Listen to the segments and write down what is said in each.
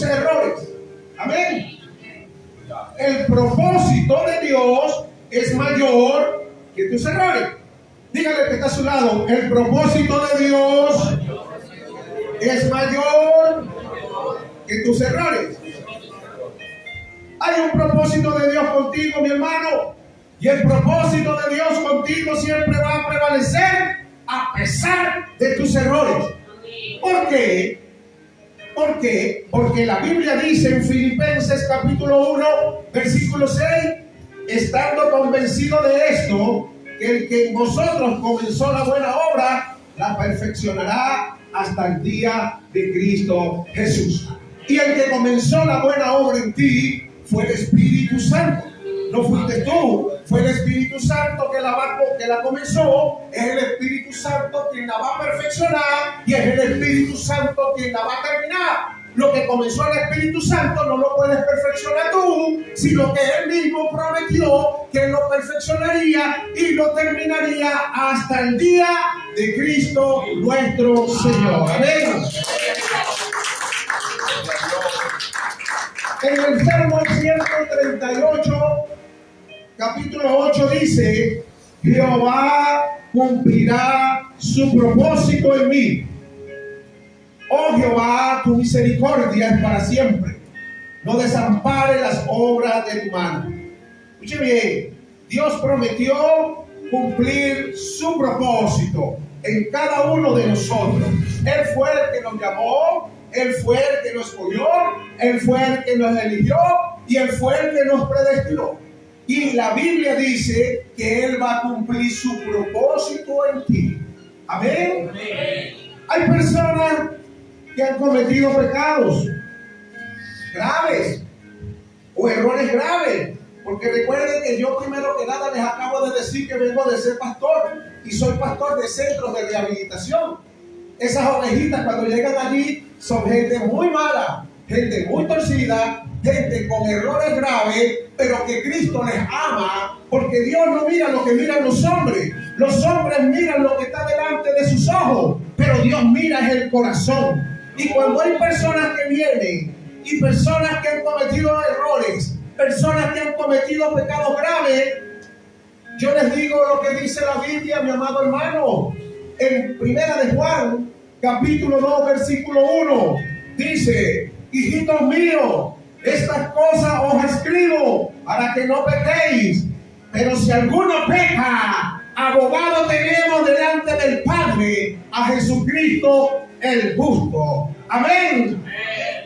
errores. Amén. El propósito de Dios es mayor que tus errores. Dígale que está a su lado: el propósito de Dios es mayor que tus errores. Hay un propósito de Dios contigo, mi hermano, y el propósito de Dios contigo siempre va a prevalecer a pesar de tus errores. ¿Por qué? ¿Por qué? Porque la Biblia dice en Filipenses capítulo 1, versículo 6, estando convencido de esto, que el que en vosotros comenzó la buena obra, la perfeccionará hasta el día de Cristo Jesús. Y el que comenzó la buena obra en ti fue el Espíritu Santo. No fuiste tú, fue el Espíritu Santo que la comenzó. Es el Espíritu Santo quien la va a perfeccionar y es el Espíritu Santo quien la va a terminar. Lo que comenzó el Espíritu Santo no lo puedes perfeccionar tú, sino que Él mismo prometió que lo perfeccionaría y lo terminaría hasta el día de Cristo nuestro Señor. Amén. En el Salmo 138, capítulo 8 dice: Jehová cumplirá su propósito en mí. Oh Jehová, tu misericordia es para siempre. No desampare las obras de tu mano. Escuche bien, Dios prometió cumplir su propósito en cada uno de nosotros. Él fue el que nos llamó, Él fue el que nos escogió, Él fue el que nos eligió y Él fue el que nos predestinó. Y la Biblia dice que Él va a cumplir su propósito en ti. Amén. Hay personas que han cometido pecados graves o errores graves, porque recuerden que yo primero que nada les acabo de decir que vengo de ser pastor y soy pastor de centros de rehabilitación. Esas ovejitas cuando llegan allí son gente muy mala, gente muy torcida, gente con errores graves, pero que Cristo les ama, porque Dios no mira lo que miran los hombres. Los hombres miran lo que está delante de sus ojos, pero Dios mira el corazón. Y cuando hay personas que vienen y personas que han cometido errores, personas que han cometido pecados graves, yo les digo lo que dice la Biblia, mi amado hermano. En Primera de Juan, capítulo 2, versículo 1, dice: hijitos míos, estas cosas os escribo para que no pequéis. Pero si alguno peca, abogado tenemos delante del Padre, a Jesucristo el justo. Amén.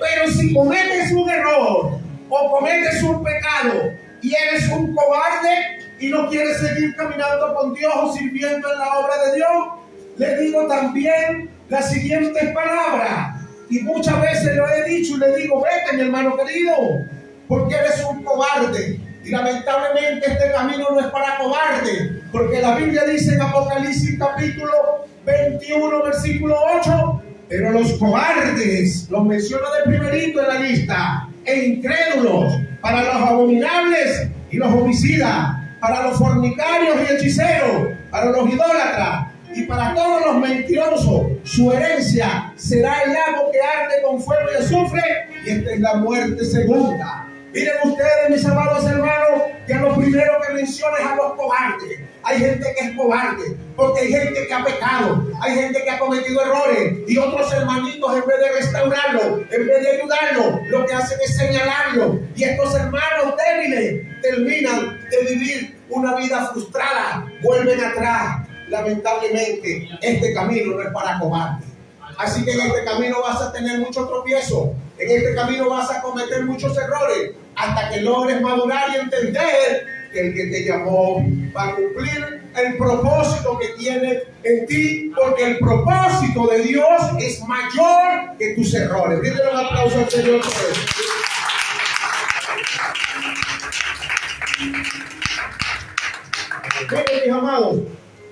Pero si cometes un error o cometes un pecado y eres un cobarde y no quieres seguir caminando con Dios o sirviendo en la obra de Dios, le digo también las siguientes palabras. Y muchas veces lo he dicho y le digo: vete, mi hermano querido, porque eres un cobarde. Y lamentablemente este camino no es para cobarde, porque la Biblia dice en Apocalipsis capítulo 21, versículo 8: pero los cobardes, los menciona de primerito en la lista, e incrédulos, para los abominables y los homicidas, para los fornicarios y hechiceros, para los idólatras y para todos los mentirosos, su herencia será el lago que arde con fuego y azufre, y esta es la muerte segunda. Miren ustedes, mis amados hermanos, que lo primero que menciona es a los cobardes. Hay gente que es cobarde, porque hay gente que ha pecado, hay gente que ha cometido errores, y otros hermanitos, en vez de restaurarlo, en vez de ayudarlo, lo que hacen es señalarlo. Y estos hermanos débiles terminan de vivir una vida frustrada, vuelven atrás. Lamentablemente, este camino no es para cobardes. Así que en este camino vas a tener muchos tropiezos, en este camino vas a cometer muchos errores, hasta que logres madurar y entender que el que te llamó va a cumplir el propósito que tiene en ti, porque el propósito de Dios es mayor que tus errores. Díganle un aplauso al Señor por eso. Miren, mis amados,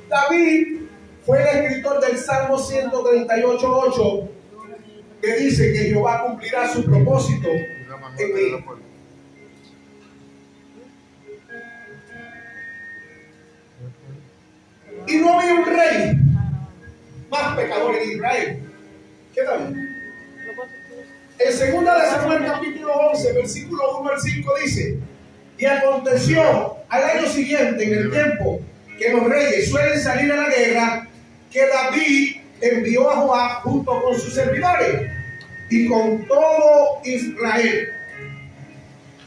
David fue el escritor del Salmo 138:8, que dice que Jehová cumplirá su propósito en mí. Y no había un rey más pecador en Israel que David. En 2 de Samuel capítulo 11, versículo 1 al 5 dice: y aconteció al año siguiente, en el tiempo que los reyes suelen salir a la guerra, que David envió a Joab junto con sus servidores y con todo Israel.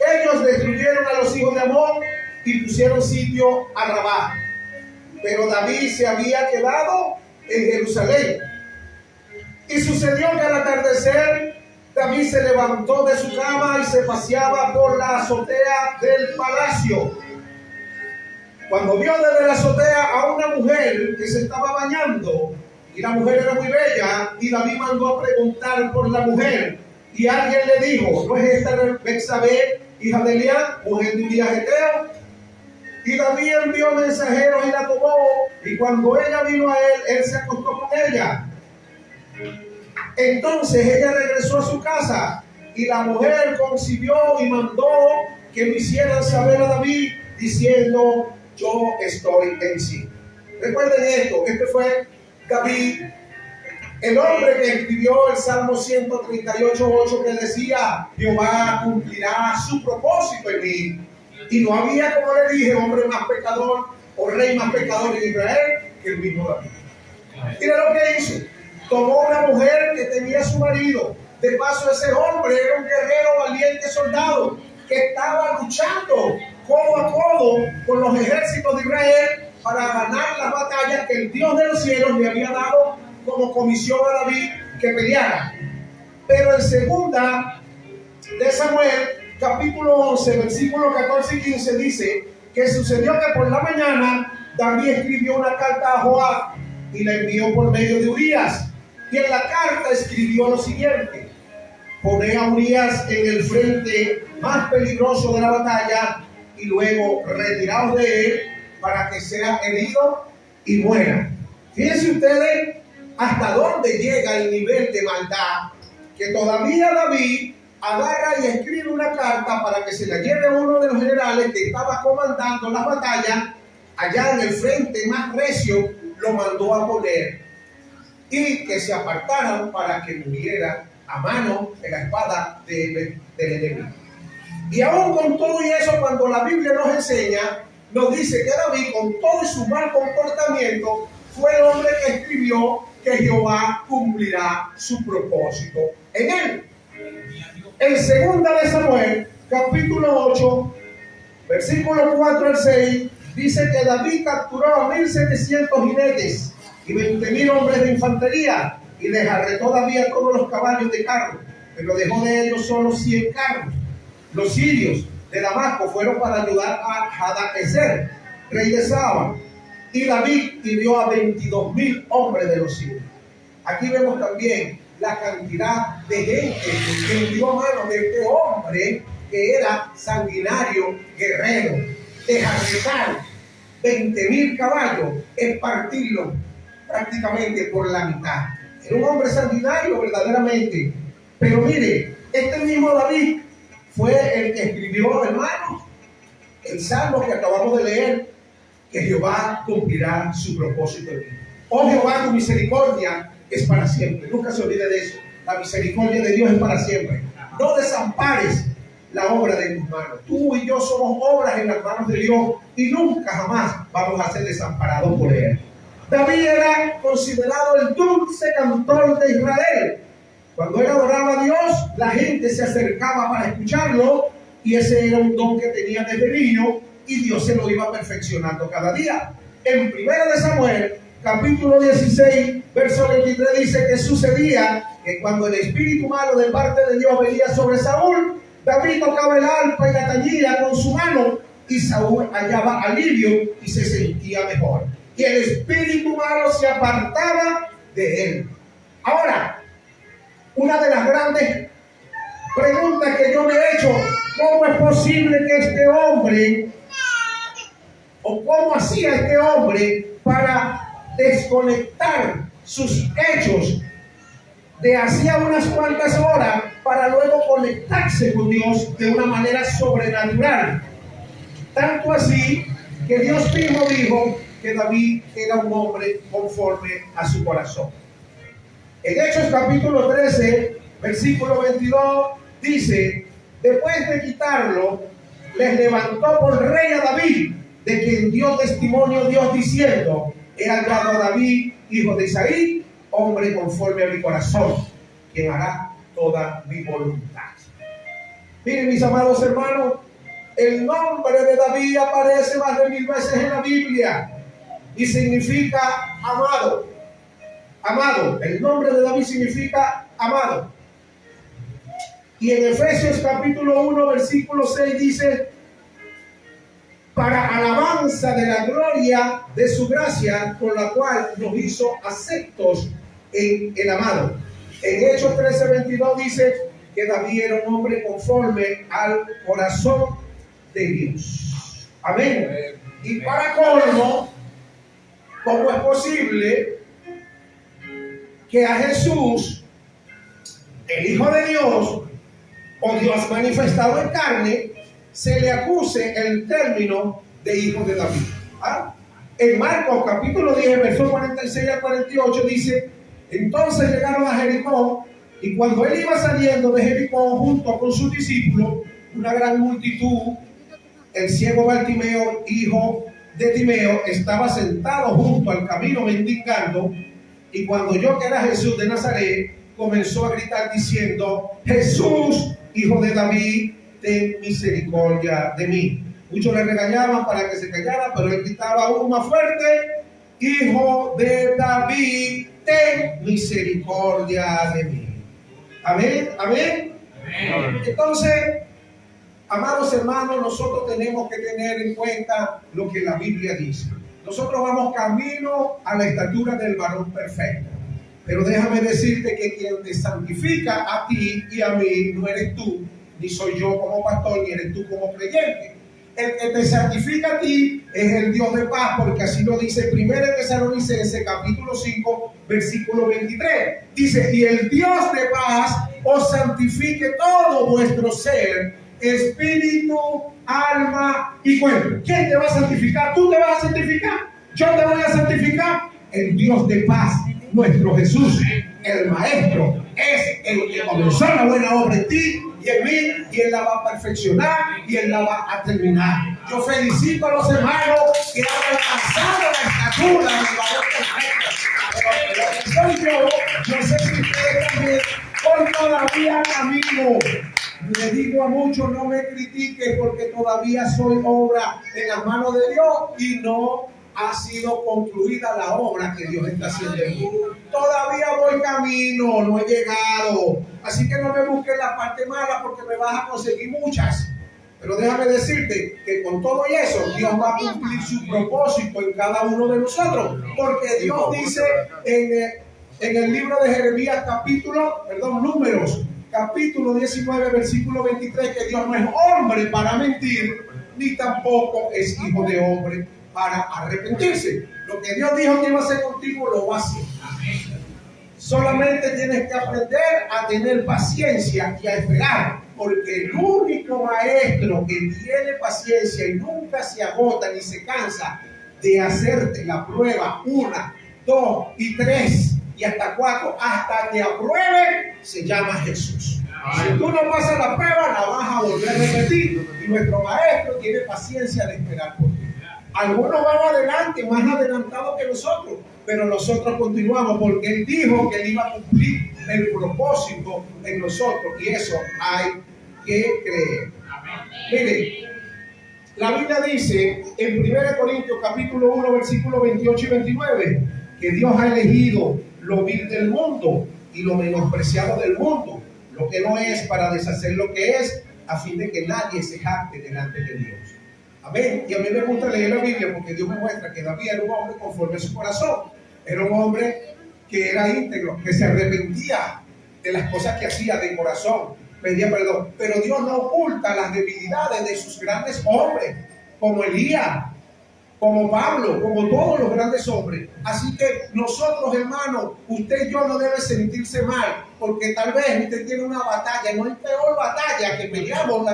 Ellos destruyeron a los hijos de Amón y pusieron sitio a Rabá. Pero David se había quedado en Jerusalén. Y sucedió que al atardecer David se levantó de su cama y se paseaba por la azotea del palacio. Cuando vio desde la azotea a una mujer que se estaba bañando, y la mujer era muy bella, y David mandó a preguntar por la mujer, y alguien le dijo: ¿no es esta Betsabé, hija de Eliab, mujer de Urías Geteo? Y David envió mensajeros y la tomó, y cuando ella vino a él se acostó con ella. Entonces ella regresó a su casa, y la mujer concibió y mandó que lo hicieran saber a David, diciendo: yo estoy en sí. Recuerden esto, este fue David, el hombre que escribió el Salmo 138:8, que decía: Jehová cumplirá su propósito en mí. Y no había, como le dije, hombre más pecador o rey más pecador en Israel que el mismo David. Mira lo que hizo: tomó una mujer que tenía su marido. De paso, ese hombre era un guerrero valiente soldado que estaba luchando codo a codo con los ejércitos de Israel para ganar las batallas que el Dios de los cielos le había dado como comisión a David que peleara. Pero en 2 de Samuel capítulo 11 versículos 14 y 15 dice que sucedió que por la mañana David escribió una carta a Joab y la envió por medio de Urías, y en la carta escribió lo siguiente: poné a Urías en el frente más peligroso de la batalla y luego retiraos de él para que sea herido y muera. Fíjense ustedes hasta dónde llega el nivel de maldad, que todavía David agarra y escribe una carta para que se la lleve a uno de los generales que estaba comandando las batallas allá en el frente más recio. Lo mandó a poner y que se apartaran para que muriera a mano de la espada del enemigo. Y aún con todo y eso, cuando la Biblia nos enseña, nos dice que David, con todo su mal comportamiento, fue el hombre que escribió que Jehová cumplirá su propósito en él. En 2 de Samuel, capítulo 8, versículo 4 al 6, dice que David capturó a 1,700 jinetes y 20,000 hombres de infantería, y desarretó David a todos los caballos de carro, pero dejó de ellos solo 100 carros. Los sirios de Damasco fueron para ayudar a Hadadezer, rey de Saba, y David hirió a 22,000 hombres de los sirios. Aquí vemos también la cantidad de gente que dio a mano de este hombre que era sanguinario, guerrero. Desarretar 20,000 caballos es partirlo prácticamente por la mitad. Era un hombre sanguinario verdaderamente. Pero mire, este mismo David fue el que escribió, hermanos, el salmo que acabamos de leer, que Jehová cumplirá su propósito en mí. Oh Jehová, tu misericordia es para siempre. Nunca se olvide de eso. La misericordia de Dios es para siempre. No desampares la obra de tus manos. Tú y yo somos obras en las manos de Dios y nunca jamás vamos a ser desamparados por Él. David era considerado el dulce cantor de Israel. Cuando él adoraba a Dios, la gente se acercaba para escucharlo, y ese era un don que tenía desde niño, y Dios se lo iba perfeccionando cada día. En 1 de Samuel, capítulo 16, verso 23, dice que sucedía que cuando el espíritu malo de parte de Dios venía sobre Saúl, David tocaba el arpa y la tañía con su mano, y Saúl hallaba alivio y se sentía mejor. Y el espíritu malo se apartaba de él. Ahora, una de las grandes preguntas que yo me he hecho: ¿cómo es posible que este hombre, o cómo hacía este hombre para desconectar sus hechos de hacía unas cuantas horas para luego conectarse con Dios de una manera sobrenatural? Tanto así que Dios mismo dijo que David era un hombre conforme a su corazón. En Hechos capítulo 13, versículo 22, dice: después de quitarlo, les levantó por rey a David, de quien dio testimonio Dios diciendo: he hallado a David, hijo de Isaí, hombre conforme a mi corazón, quien hará toda mi voluntad. Miren, mis amados hermanos, el nombre de David aparece más de 1000 veces en la Biblia y significa amado. Amado, el nombre de David significa amado. Y en Efesios capítulo 1, versículo 6 dice: para alabanza de la gloria de su gracia, con la cual nos hizo aceptos en el amado. En Hechos 13, 22 dice que David era un hombre conforme al corazón de Dios. Amén. Y para colmo, ¿cómo es posible que a Jesús, el Hijo de Dios, o Dios manifestado en carne, se le acuse el término de hijo de David? En Marcos capítulo 10, versos 46 al 48 dice: entonces llegaron a Jericó, y cuando él iba saliendo de Jericó junto con sus discípulos, una gran multitud, el ciego Bartimeo, hijo de Timeo, estaba sentado junto al camino mendigando, y cuando oyó que era Jesús de Nazaret, comenzó a gritar diciendo: Jesús, hijo de David, ten misericordia de mí. Muchos le regañaban para que se callara, pero él gritaba aún más fuerte: Hijo de David, ten misericordia de mí. Amén, amén. Amén. Entonces, amados hermanos, nosotros tenemos que tener en cuenta lo que la Biblia dice. Nosotros vamos camino a la estatura del varón perfecto. Pero déjame decirte que quien te santifica a ti y a mí no eres tú, ni soy yo como pastor, ni eres tú como creyente. El que te santifica a ti es el Dios de paz, porque así lo dice 1 Tesalonicenses capítulo 5, versículo 23. Dice: y el Dios de paz os santifique todo vuestro ser, espíritu, alma y cuerpo. ¿Quién te va a santificar? ¿Tú te vas a santificar? ¿Yo te voy a santificar? El Dios de paz, nuestro Jesús, el Maestro, es el que comenzó la buena obra en ti y en mí, y Él la va a perfeccionar y Él la va a terminar. Yo felicito a los hermanos que han alcanzado la estatura del varón perfecto. Yo sé si ustedes también, hoy todavía camino. Le digo a muchos: no me critiques, porque todavía soy obra en las manos de Dios y no ha sido concluida la obra que Dios está haciendo en mí. Todavía voy camino, no he llegado. Así que no me busques la parte mala, porque me vas a conseguir muchas. Pero déjame decirte que con todo eso, Dios va a cumplir su propósito en cada uno de nosotros. Porque Dios dice en el libro de Jeremías Números, capítulo 19, versículo 23, que Dios no es hombre para mentir, ni tampoco es hijo de hombre para arrepentirse. Lo que Dios dijo que iba a hacer contigo, lo va a hacer. Solamente tienes que aprender a tener paciencia y a esperar, porque el único maestro que tiene paciencia y nunca se agota ni se cansa de hacerte la prueba 1, 2 y 3 y hasta 4, hasta que apruebe, se llama Jesús. Si tú no pasas la prueba, la vas a volver a repetir, y nuestro maestro tiene paciencia de esperar por ti. Algunos van adelante, más adelantados que nosotros, pero nosotros continuamos, porque Él dijo que Él iba a cumplir el propósito en nosotros, y eso hay que creer. Mire, la Biblia dice en 1 Corintios capítulo 1, versículos 28 y 29, que Dios ha elegido lo vil del mundo y lo menospreciado del mundo, lo que no es, para deshacer lo que es, a fin de que nadie se jacte delante de Dios. Amén. Y a mí me gusta leer la Biblia, porque Dios me muestra que David era un hombre conforme a su corazón. Era un hombre que era íntegro, que se arrepentía de las cosas que hacía de corazón, pedía perdón. Pero Dios no oculta las debilidades de sus grandes hombres, como Elías, como Pablo, como todos los grandes hombres. Así que nosotros, hermanos, usted y yo no debe sentirse mal, porque tal vez usted tiene una batalla. No hay peor batalla que peleamos,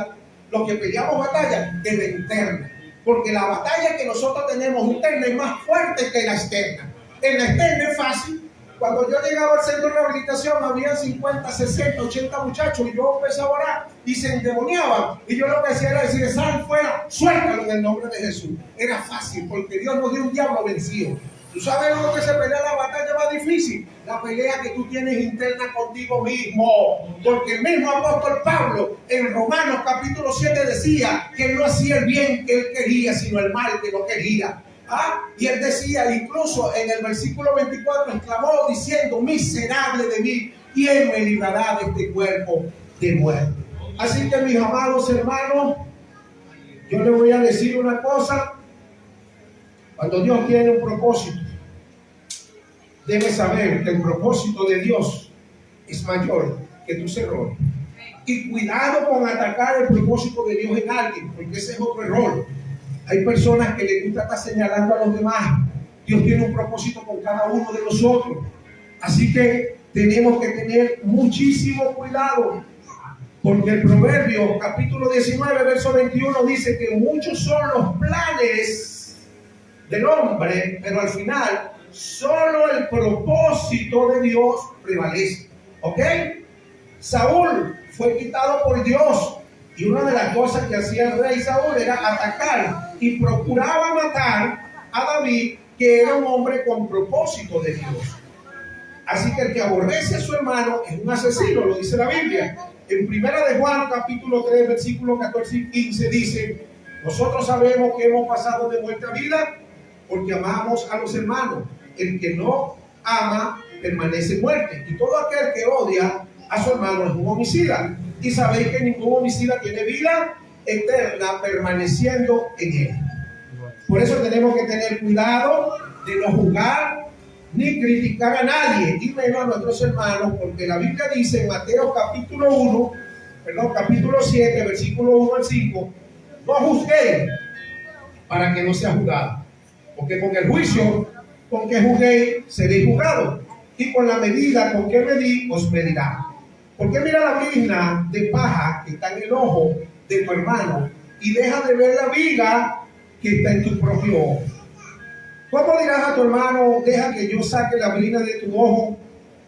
lo que peleamos batalla, que la interna. Porque la batalla que nosotros tenemos interna es más fuerte que la externa. En la externa es fácil, Cuando yo llegaba al centro de rehabilitación, había 50, 60, 80 muchachos y yo empezaba a orar y se endemoniaban. Y yo lo que hacía era decir, sal fuera, suéltalo en el nombre de Jesús. Era fácil porque Dios nos dio un diablo vencido. ¿Tú sabes lo que se pelea la batalla más difícil? La pelea que tú tienes interna contigo mismo. Porque el mismo apóstol Pablo en Romanos capítulo 7 decía que él no hacía el bien que él quería, sino el mal que no quería. Y él decía, incluso en el versículo 24, exclamó diciendo, miserable de mí, ¿quién me librará de este cuerpo de muerte? Así que mis amados hermanos, yo les voy a decir una cosa. Cuando Dios tiene un propósito, debes saber que el propósito de Dios es mayor que tus errores. Y cuidado con atacar el propósito de Dios en alguien, porque ese es otro error. Hay personas que les gusta estar señalando a los demás. Dios tiene un propósito con cada uno de nosotros. Así que tenemos que tener muchísimo cuidado. Porque el Proverbio, capítulo 19, verso 21, dice que muchos son los planes del hombre, pero al final solo el propósito de Dios prevalece. ¿Ok? Saúl fue quitado por Dios. Y una de las cosas que hacía el rey Saúl era atacar y procuraba matar a David, que era un hombre con propósito de Dios. Así que el que aborrece a su hermano es un asesino, lo dice la Biblia. En Primera de Juan, capítulo 3, versículos 14 y 15 dice, nosotros sabemos que hemos pasado de muerte a vida porque amamos a los hermanos. El que no ama permanece en muerte. Y todo aquel que odia a su hermano es un homicida. Y sabéis que ningún homicida tiene vida eterna permaneciendo en él. Por eso tenemos que tener cuidado de no juzgar ni criticar a nadie, y menos a nuestros hermanos, porque la Biblia dice en Mateo capítulo 7, versículo 1 al 5, no juzguéis para que no sea juzgado, porque con el juicio con que juzguéis seréis juzgados, y con la medida con que medís os medirá. Porque mira la viga de paja que está en el ojo de tu hermano y deja de ver la viga que está en tu propio ojo. ¿Cómo dirás a tu hermano, deja que yo saque la viga de tu ojo?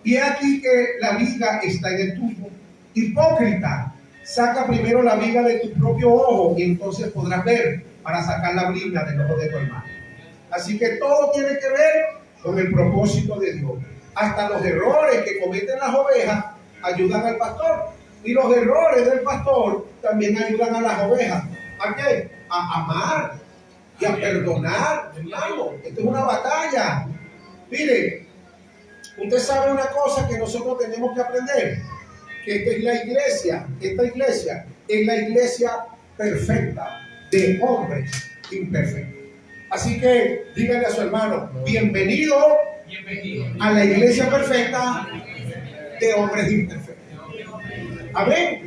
Y aquí que la viga está en el tuyo. Hipócrita, saca primero la viga de tu propio ojo y entonces podrás ver para sacar la viga del ojo de tu hermano. Así que todo tiene que ver con el propósito de Dios. Hasta los errores que cometen las ovejas ayudan al pastor, y los errores del pastor también ayudan a las ovejas. ¿A qué? A amar y a perdonar, hermano. Esto es una batalla. Mire, usted sabe una cosa que nosotros tenemos que aprender, que esta es la iglesia. Esta iglesia es la iglesia perfecta de hombres imperfectos. Así que díganle a su hermano, bienvenido a la iglesia perfecta de hombres imperfectos. Amén.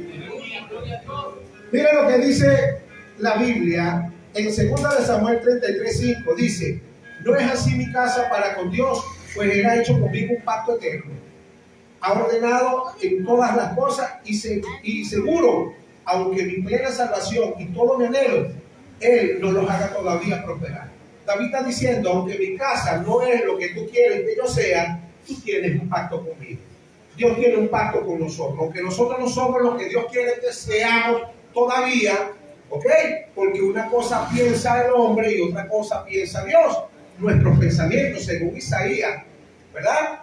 Mira lo que dice la Biblia en 2 de Samuel 33:5. Dice, no es así mi casa para con Dios, pues él ha hecho conmigo un pacto eterno. Ha ordenado en todas las cosas y seguro, aunque mi plena salvación y todo mi anhelo, él no los haga todavía prosperar. David está diciendo, aunque mi casa no es lo que tú quieres que yo sea, tú tienes un pacto conmigo. Dios tiene un pacto con nosotros, aunque nosotros no somos lo que Dios quiere que seamos todavía, ¿ok? Porque una cosa piensa el hombre y otra cosa piensa Dios. Nuestros pensamientos, según Isaías, ¿verdad?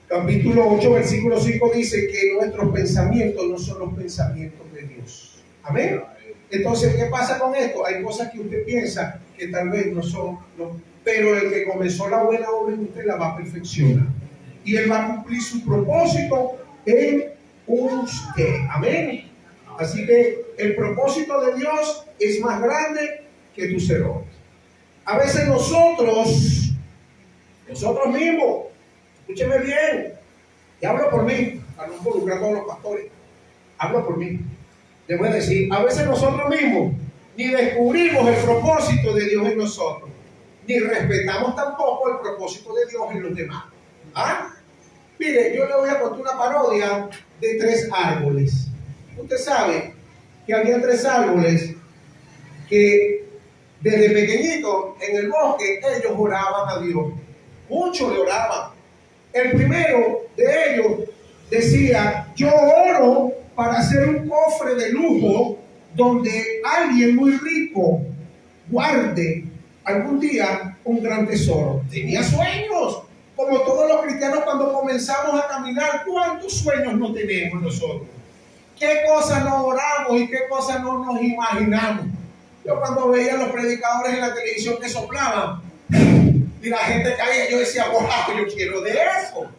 Capítulo 8, versículo 5 dice que nuestros pensamientos no son los pensamientos de Dios. Amén. Entonces, ¿qué pasa con esto? Hay cosas que usted piensa que tal vez no son, pero el que comenzó la buena obra en usted la va a perfeccionar. Y él va a cumplir su propósito en usted. Amén. Así que el propósito de Dios es más grande que tus errores. A veces nosotros mismos, escúcheme bien, y hablo por mí, para no involucrar a todos los pastores, hablo por mí. Les voy a decir, a veces nosotros mismos ni descubrimos el propósito de Dios en nosotros, ni respetamos tampoco el propósito de Dios en los demás. Mire, yo le voy a contar una parodia de 3 árboles. Usted sabe que había 3 árboles que desde pequeñitos en el bosque ellos oraban a Dios. Muchos le oraban. El primero de ellos decía: yo oro para hacer un cofre de lujo donde alguien muy rico guarde algún día un gran tesoro. Tenía sueños, como todos los cristianos cuando comenzamos a caminar. ¿Cuántos sueños no tenemos nosotros? ¿Qué cosas nos oramos y qué cosas no nos imaginamos? Yo cuando veía a los predicadores en la televisión que soplaban y la gente caía, yo decía: wow, yo quiero de eso.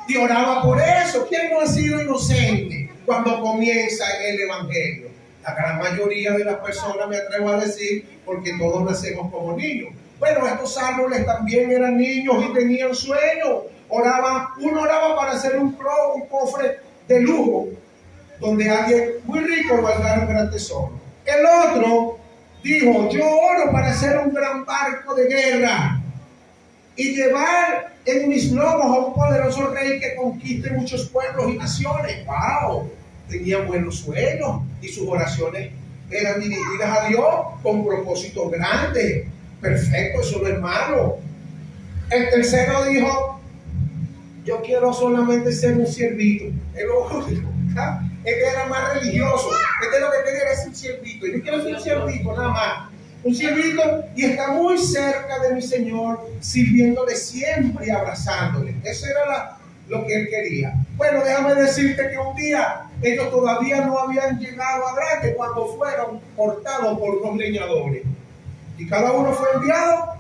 Y oraba por eso. ¿Quién no ha sido inocente cuando comienza en el evangelio? La gran mayoría de las personas, me atrevo a decir, porque todos nacemos como niños. Bueno, estos árboles también eran niños y tenían sueños. Uno oraba para hacer un cofre de lujo donde alguien muy rico guardara un gran tesoro. El otro dijo: yo oro para hacer un gran barco de guerra y llevar en mis lomos a un poderoso rey que conquiste muchos pueblos y naciones. ¡Wow! Tenía buenos sueños y sus oraciones eran dirigidas a Dios con propósitos grandes. Perfecto, eso no es malo. El tercero dijo: yo quiero solamente ser un siervito. Es lo único. Este era más religioso. Este lo que quería era ser un siervito. Yo quiero ser un siervito, nada más. Un siervito, y está muy cerca de mi Señor, sirviéndole siempre y abrazándole. Eso era lo que él quería. Bueno, déjame decirte que un día ellos todavía no habían llegado a Grande cuando fueron portados por unos leñadores. Y cada uno fue enviado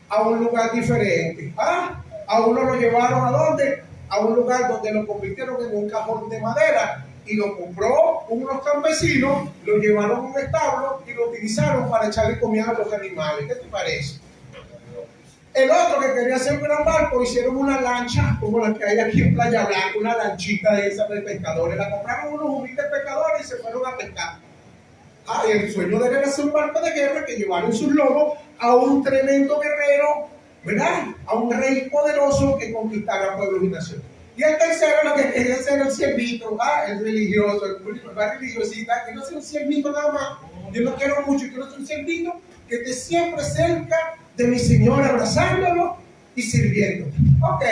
a un lugar diferente. A uno lo llevaron ¿a dónde? A un lugar donde lo convirtieron en un cajón de madera. Y lo compró unos campesinos, lo llevaron a un establo y lo utilizaron para echarle comida a los animales. ¿Qué te parece? El otro que quería hacer un gran barco, hicieron una lancha como la que hay aquí en Playa Blanca, una lanchita de esas de pescadores. La compraron unos humildes pescadores y se fueron a pescar. Y el sueño de él era hacer un barco de guerra que llevaron sus lomos a un tremendo guerrero, ¿verdad? A un rey poderoso que conquistara pueblos y naciones. Y el tercero lo que quería hacer el siervito, el religioso, el más religiosita, que no sea un siervito nada más. Yo lo quiero mucho, quiero ser un siervito que esté siempre cerca de mi Señor, abrazándolo y sirviendo. Ok,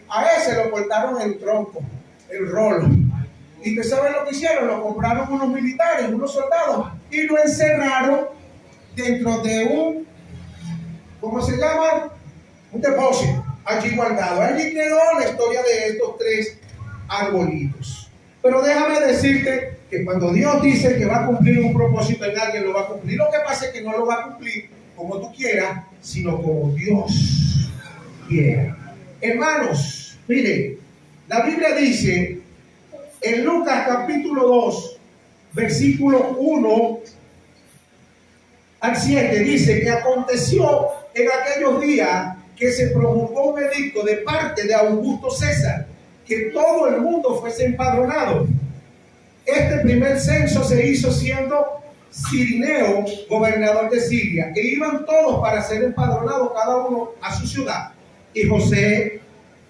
a ese lo cortaron el tronco, el rolo. ¿Y usted sabe lo que hicieron? Lo compraron unos militares, unos soldados, y lo encerraron dentro de un, ¿cómo se llama? Un depósito. Allí guardado. Allí quedó la historia de estos tres arbolitos. Pero déjame decirte que cuando Dios dice que va a cumplir un propósito en alguien, lo va a cumplir. Lo que pasa es que no lo va a cumplir como tú quieras, sino como Dios quiera. Hermanos, miren, la Biblia dice en Lucas capítulo 2, versículo 1 al 7, dice que aconteció en aquellos días que se promulgó un edicto de parte de Augusto César, que todo el mundo fuese empadronado. Este primer censo se hizo siendo Cirineo gobernador de Siria, e iban todos para ser empadronados cada uno a su ciudad. Y José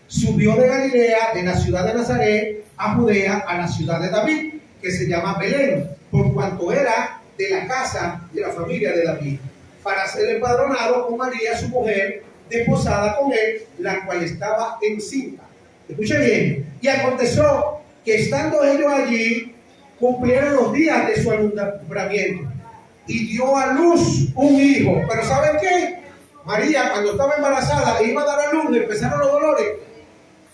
subió de Galilea, de la ciudad de Nazaret, a Judea, a la ciudad de David, que se llama Belén, por cuanto era de la casa de la familia de David, para ser empadronado con María, su mujer, desposada con él, la cual estaba encinta. Escuche bien. Y aconteció que estando ellos allí, cumplieron los días de su alumbramiento y dio a luz un hijo. Pero ¿saben qué? María, cuando estaba embarazada e iba a dar a luz, le empezaron los dolores.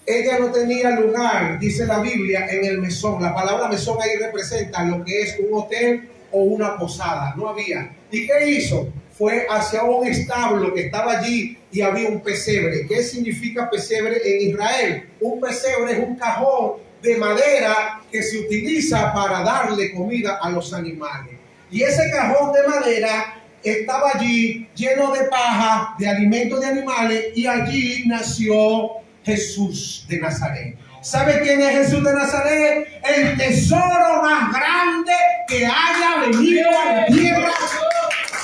Ella no tenía lugar, dice la Biblia, en el mesón. La palabra mesón ahí representa lo que es un hotel o una posada. No había. ¿Y qué hizo? Fue hacia un establo que estaba allí y había un pesebre. ¿Qué significa pesebre en Israel? Un pesebre es un cajón de madera que se utiliza para darle comida a los animales. Y ese cajón de madera estaba allí lleno de paja, de alimentos de animales, y allí nació Jesús de Nazaret. ¿Sabe quién es Jesús de Nazaret? El tesoro más grande que haya venido a la tierra.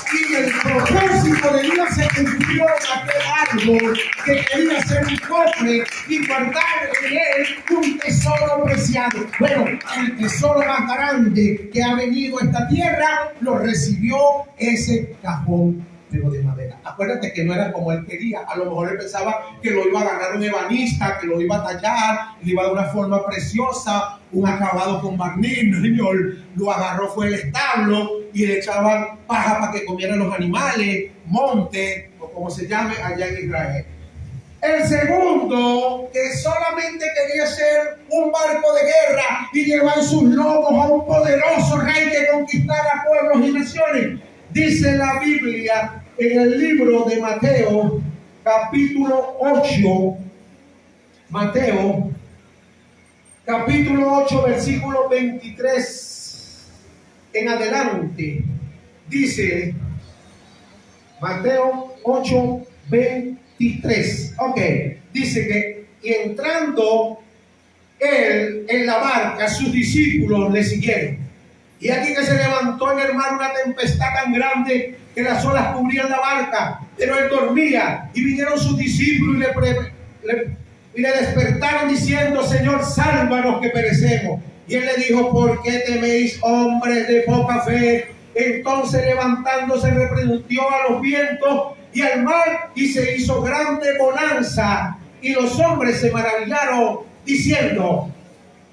Y el propósito de Dios se cumplió en aquel árbol que quería ser un cofre y guardar en él un tesoro preciado. Bueno, el tesoro más grande que ha venido a esta tierra lo recibió ese cajón pero de madera. Acuérdate que no era como él quería. A lo mejor él pensaba que lo iba a agarrar un ebanista, que lo iba a tallar, le iba a dar una forma preciosa, un acabado con barniz. No, señor, lo agarró fue el establo y le echaban paja para que comieran los animales, monte, o como se llame allá en Israel. El segundo, que solamente quería ser un barco de guerra y llevar sus lomos a un poderoso rey que conquistara pueblos y naciones. Dice la Biblia en el libro de Mateo, capítulo 8, Mateo, capítulo 8, versículo 23 en adelante. Dice, Mateo 8, 23. Ok, dice que y entrando él en la barca, sus discípulos le siguieron. Y aquí que se levantó en el mar una tempestad tan grande que las olas cubrían la barca, pero él dormía. Y vinieron sus discípulos y le despertaron diciendo: Señor, sálvanos que perecemos. Y él le dijo: ¿por qué teméis, hombres de poca fe? Entonces levantándose reprendió a los vientos y al mar, y se hizo grande bonanza. Y los hombres se maravillaron diciendo: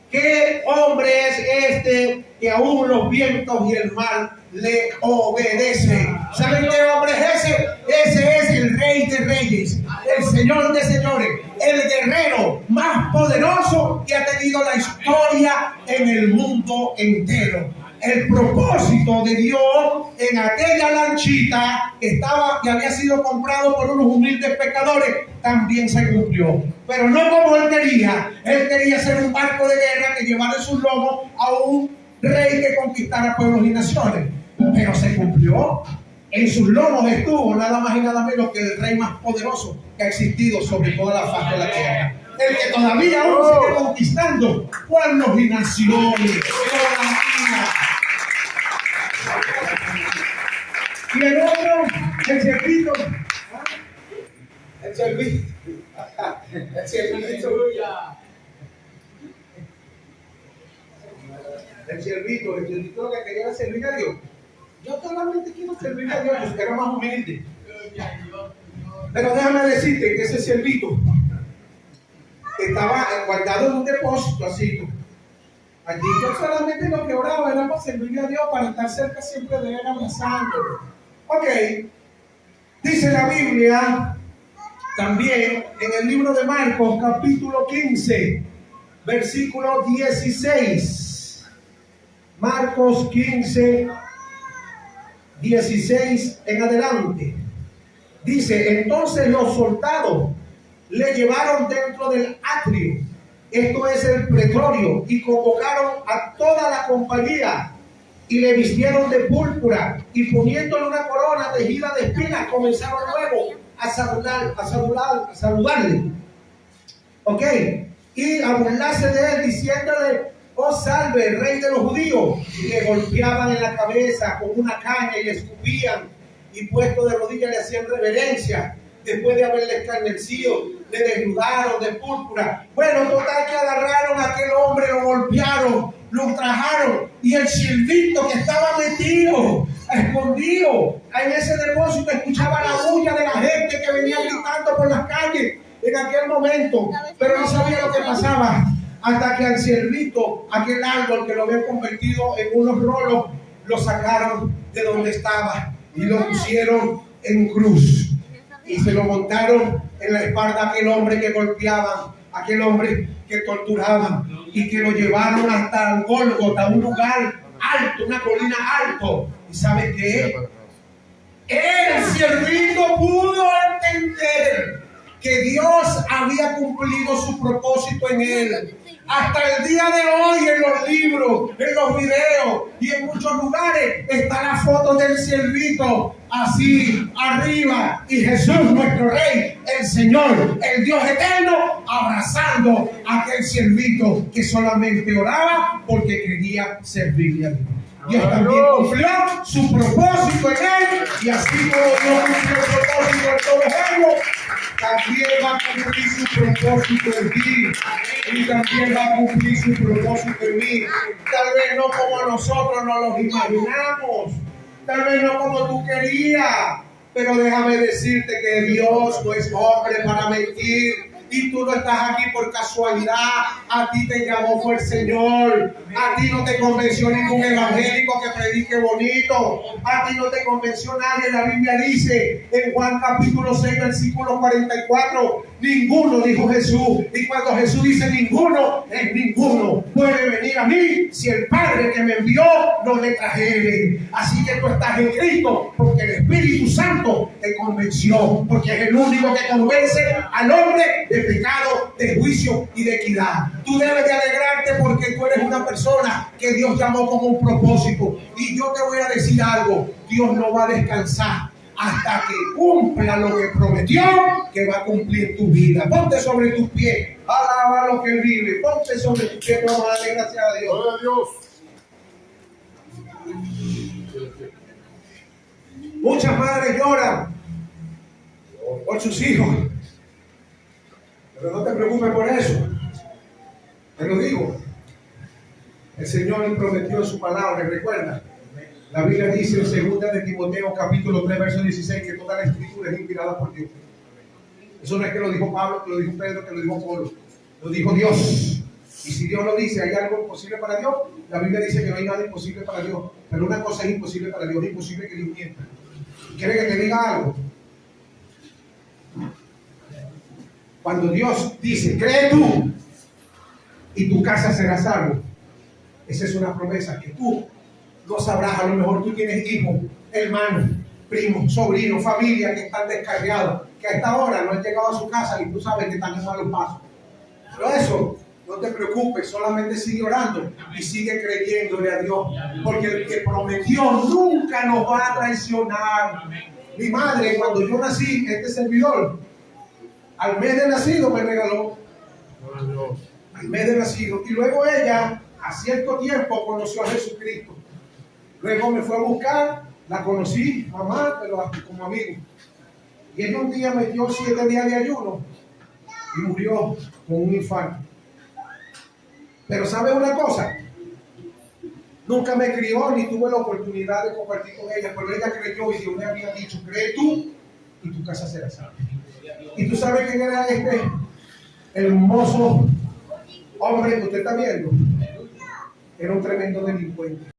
¿qué hombre es este que aún los vientos y el mar le obedecen? ¿Saben qué hombre es ese? Ese es el Rey de Reyes, el Señor de Señores, el guerrero más poderoso que ha tenido la historia en el mundo entero. El propósito de Dios en aquella lanchita que había sido comprado por unos humildes pescadores también se cumplió, pero no como él quería. Él quería ser un barco de guerra que llevara en sus lomos a un rey que conquistara pueblos y naciones, pero se cumplió. En sus lomos estuvo nada más y nada menos que el rey más poderoso que ha existido sobre toda la faz de la tierra, el que todavía aún sigue conquistando pueblos y naciones. Y el otro, el ciervito, el ciervito que quería era servir a Dios. Yo solamente quiero servir a Dios, porque era más humilde. Pero déjame decirte que ese ciervito estaba guardado en un depósito así. Allí yo solamente lo que oraba era para servirle a Dios, para estar cerca siempre de él, abrazándolo. Ok, dice la Biblia también en el libro de Marcos, capítulo 15, versículo 16. Marcos 15, 16 en adelante. Dice: entonces los soldados le llevaron dentro del atrio, esto es el pretorio, y convocaron a toda la compañía y le vistieron de púrpura y poniéndole una corona tejida de espinas comenzaron luego a saludarle. Ok, y a burlarse de él diciéndole: oh salve, rey de los judíos. Y le golpeaban en la cabeza con una caña y le escupían, y puesto de rodillas le hacían reverencia. Después de haberle escarnecido, le desnudaron de púrpura. Bueno, total que agarraron a aquel hombre, lo golpearon, lo ultrajaron, y el ciervito que estaba metido, escondido en ese depósito, escuchaba la bulla de la gente que venía gritando por las calles en aquel momento, pero no sabía lo que pasaba, hasta que al ciervito, aquel árbol que lo había convertido en unos rolos, lo sacaron de donde estaba y lo pusieron en cruz. Y se lo montaron en la espalda a aquel hombre que golpeaban, aquel hombre que torturaban, y que lo llevaron hasta el Gólgota, un lugar alto, una colina alto. ¿Y sabe qué? El ciervito pudo entender que Dios había cumplido su propósito en él. Hasta el día de hoy, en los libros, en los videos y en muchos lugares está la foto del ciervito así arriba, y Jesús, nuestro Rey, el Señor, el Dios eterno, abrazando a aquel ciervito que solamente oraba porque quería servirle a Dios. Dios también cumplió su propósito en él, y así como Dios cumplió el propósito en todos ellos, también va a cumplir su propósito en ti, y también va a cumplir su propósito en mí. Tal vez no como nosotros nos los imaginamos, tal vez no como tú querías, Pero déjame decirte que Dios no es hombre para mentir. Y tú no estás aquí por casualidad. A ti te llamó fue el Señor. A ti no te convenció ningún evangélico que predique bonito. A ti no te convenció nadie. La Biblia dice en Juan capítulo 6, versículo 44, ninguno, dijo Jesús. Y cuando Jesús dice ninguno, es ninguno. Puede venir a mí si el Padre que me envió no le trajere. Así que tú estás en Cristo porque el Espíritu Santo te convenció. Porque es el único que convence al hombre de pecado, de juicio y de equidad. Tú debes de alegrarte porque tú eres una persona que Dios llamó con un propósito. Y yo te voy a decir algo: Dios no va a descansar hasta que cumpla lo que prometió que va a cumplir tu vida. Ponte sobre tus pies, alaba lo que Él vive. Ponte sobre tus pies, vamos a darle gracias a Dios. Gloria a Dios. Muchas madres lloran por sus hijos, pero no te preocupes por eso. Te lo digo, el Señor le prometió en su palabra. Recuerda, la Biblia dice en 2 de Timoteo capítulo 3 verso 16 que toda la escritura es inspirada por Dios. Eso no es que lo dijo Pablo, que lo dijo Pedro, que lo dijo Pablo, lo dijo Dios. Y si Dios lo dice, ¿hay algo imposible para Dios? La Biblia dice que no hay nada imposible para Dios. Pero una cosa es imposible para Dios: es imposible que Dios mienta. ¿Quiere que te diga algo? Cuando Dios dice, cree tú y tu casa será salvo, esa es una promesa que tú no sabrás. A lo mejor tú tienes hijos, hermanos, primos, sobrinos, familia que están descarriados, que a esta hora no han llegado a su casa y tú sabes que están en malos pasos. Pero eso, no te preocupes, solamente sigue orando y sigue creyéndole a Dios, porque el que prometió nunca nos va a traicionar. Mi madre, cuando yo nací, este servidor, al mes de nacido me regaló. Al mes de nacido. Y luego ella, a cierto tiempo, conoció a Jesucristo. Luego me fue a buscar, la conocí, mamá, pero como amigo. Y ella un día metió 7 días de ayuno y murió con un infarto. Pero ¿sabe una cosa? Nunca me crió ni tuve la oportunidad de compartir con ella, pero ella creyó y Dios me había dicho, cree tú y tu casa será salva. Y tú sabes quién era este hermoso hombre que usted está viendo. Era un tremendo delincuente.